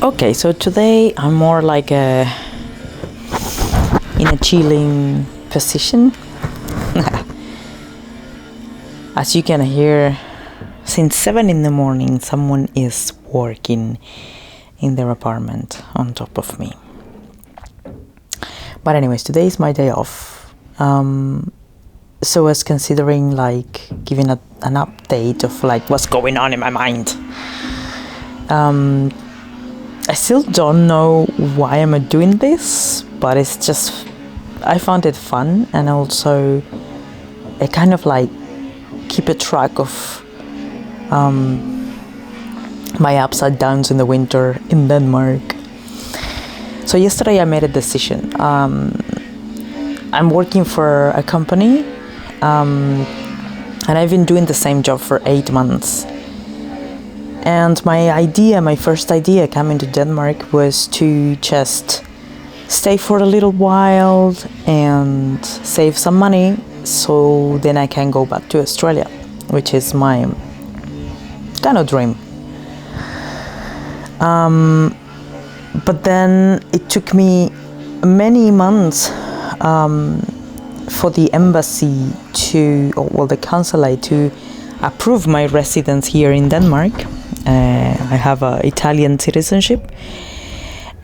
Okay, so today I'm more like in a chilling position. As you can hear, since 7 in the morning, someone is working in their apartment on top of me. But anyways, today is my day off. So I was considering like giving an update of like what's going on in my mind. I still don't know why I'm doing this, but it's just, I found it fun, and also I kind of like keep a track of my ups and downs in the winter in Denmark. So yesterday I made a decision. I'm working for a company, and I've been doing the same job for 8 months. And my first idea coming to Denmark was to just stay for a little while and save some money, so then I can go back to Australia, which is my kind of dream. But then it took me many months for the embassy the consulate to approve my residence here in Denmark. I have an Italian citizenship,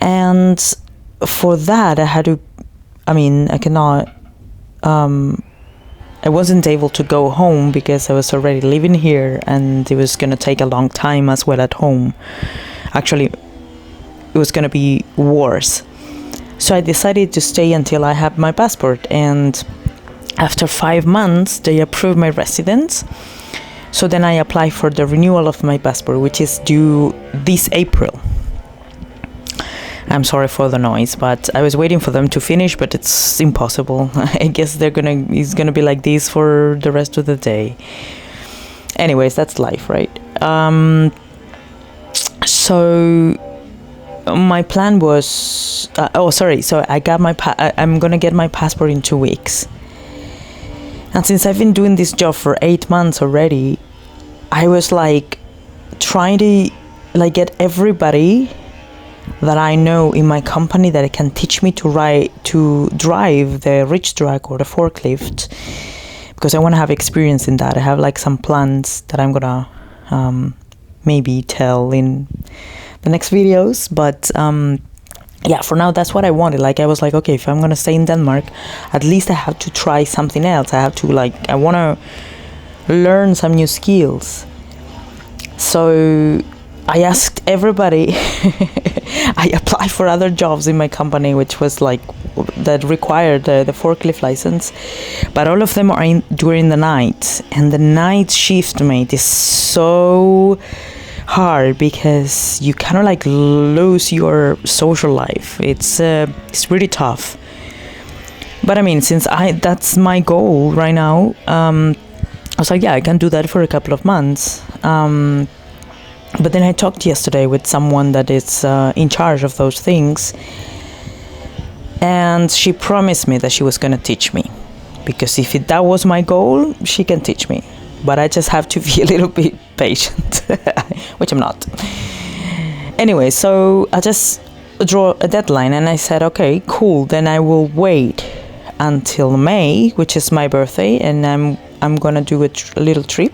and for that I wasn't able to go home because I was already living here, and it was going to take a long time as well at home. Actually, it was going to be worse. So I decided to stay until I have my passport, and after 5 months they approved my residence. So then I applied for the renewal of my passport, which is due this April. I'm sorry for the noise, but I was waiting for them to finish, but it's impossible. I guess it's gonna be like this for the rest of the day. Anyways, that's life, right? So my plan was, so I got I'm gonna get my passport in 2 weeks. And since I've been doing this job for 8 months already, I was like trying to like get everybody that I know in my company that can teach me to drive the reach truck or the forklift, because I want to have experience in that. I have like some plans that I'm gonna maybe tell in the next videos, but yeah, for now that's what I wanted. Like I was like, okay, if I'm gonna stay in Denmark, at least I have to try something else. I want to learn some new skills. So I asked everybody. I applied for other jobs in my company, which was like that required the forklift license, but all of them are during the night, and the night shift, mate, is so hard because you kind of like lose your social life. It's really tough. But I mean, since that's my goal right now, I was like, yeah, I can do that for a couple of months. But then I talked yesterday with someone that is in charge of those things, and she promised me that she was going to teach me, because if that was my goal, she can teach me. But I just have to be a little bit patient, which I'm not. Anyway, so I just draw a deadline, and I said, okay, cool, then I will wait until May, which is my birthday, and I'm gonna do a little trip,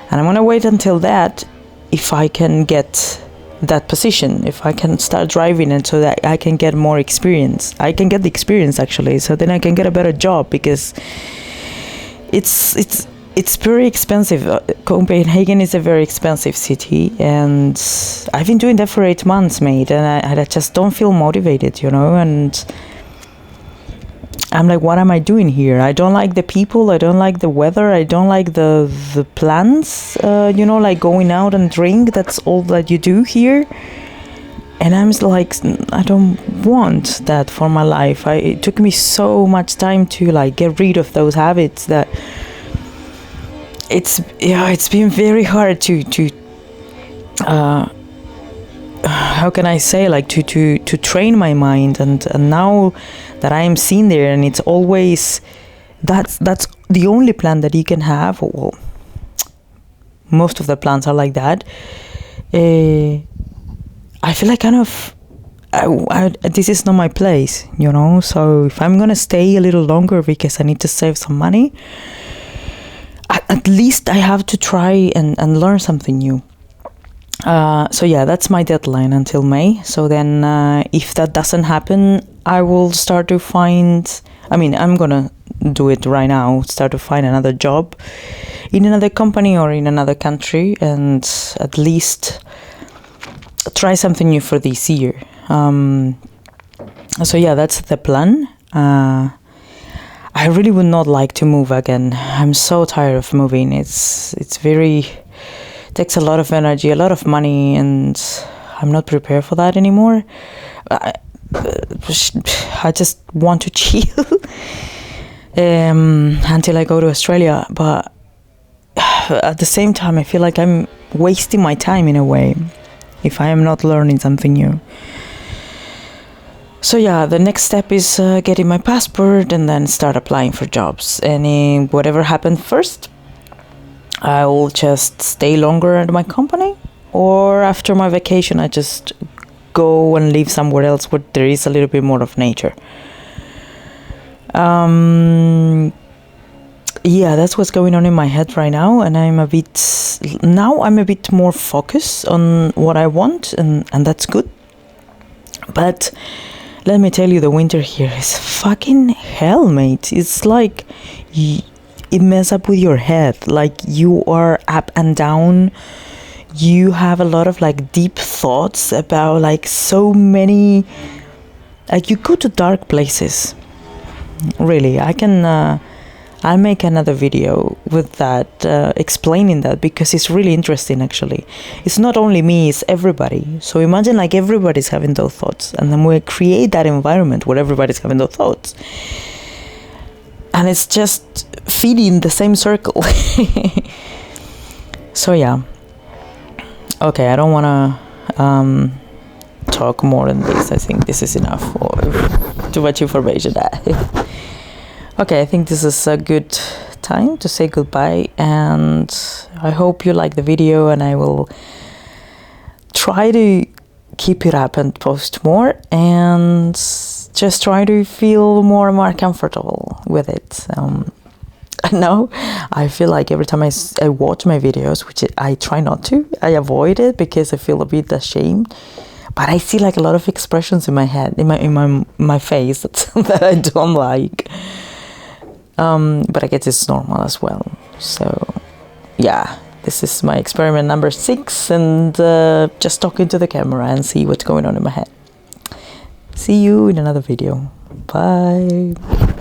and I'm gonna wait until that, if I can get that position, if I can start driving, and so that I can get more experience. I can get the experience actually, so then I can get a better job, because it's very expensive. Copenhagen is a very expensive city, and I've been doing that for 8 months, mate, and I just don't feel motivated, and I'm like, what am I doing here? I don't like the people, I don't like the weather, I don't like the plans, like going out and drink. That's all that you do here. And I'm like, I don't want that for my life. It took me so much time to like get rid of those habits that it's been very hard to how can I say, like to train my mind, and now that I am seen there, and it's always that's the only plan that you can have. Well, most of the plans are like that. I feel like kind of this is not my place, so if I'm gonna stay a little longer because I need to save some money, at least I have to try and learn something new. So yeah, that's my deadline until May. So then if that doesn't happen, I will start to find, I'm gonna do it right now, start to find another job in another company or in another country, and at least try something new for this year. So yeah, that's the plan. I really would not like to move again. I'm so tired of moving. It's takes a lot of energy, a lot of money, and I'm not prepared for that anymore. I just want to chill until I go to Australia. But at the same time, I feel like I'm wasting my time in a way if I am not learning something new. So yeah, the next step is getting my passport and then start applying for jobs. And whatever happens first, I will just stay longer at my company, or after my vacation, I just go and live somewhere else where there is a little bit more of nature. Yeah, that's what's going on in my head right now, and I'm a bit more focused on what I want, and that's good. But let me tell you, the winter here is fucking hell, mate. It's like it messes up with your head. Like, you are up and down. You have a lot of like deep thoughts about like so many, like you go to dark places. Really, I'll make another video with that, explaining that, because it's really interesting actually. It's not only me, it's everybody. So imagine like everybody's having those thoughts, and then we create that environment where everybody's having those thoughts. And it's just feeding the same circle. So yeah. Okay, I don't want to talk more than this. I think this is enough, or too much information. Okay, I think this is a good time to say goodbye, and I hope you like the video, and I will try to keep it up and post more, and just try to feel more and more comfortable with it. Now I feel like every time I watch my videos, which I try not to, I avoid it because I feel a bit ashamed. But I see like a lot of expressions in my head, in my face that I don't like. But I guess it's normal as well. So yeah, this is my experiment number 6, and just talking to the camera and see what's going on in my head. See you in another video. Bye.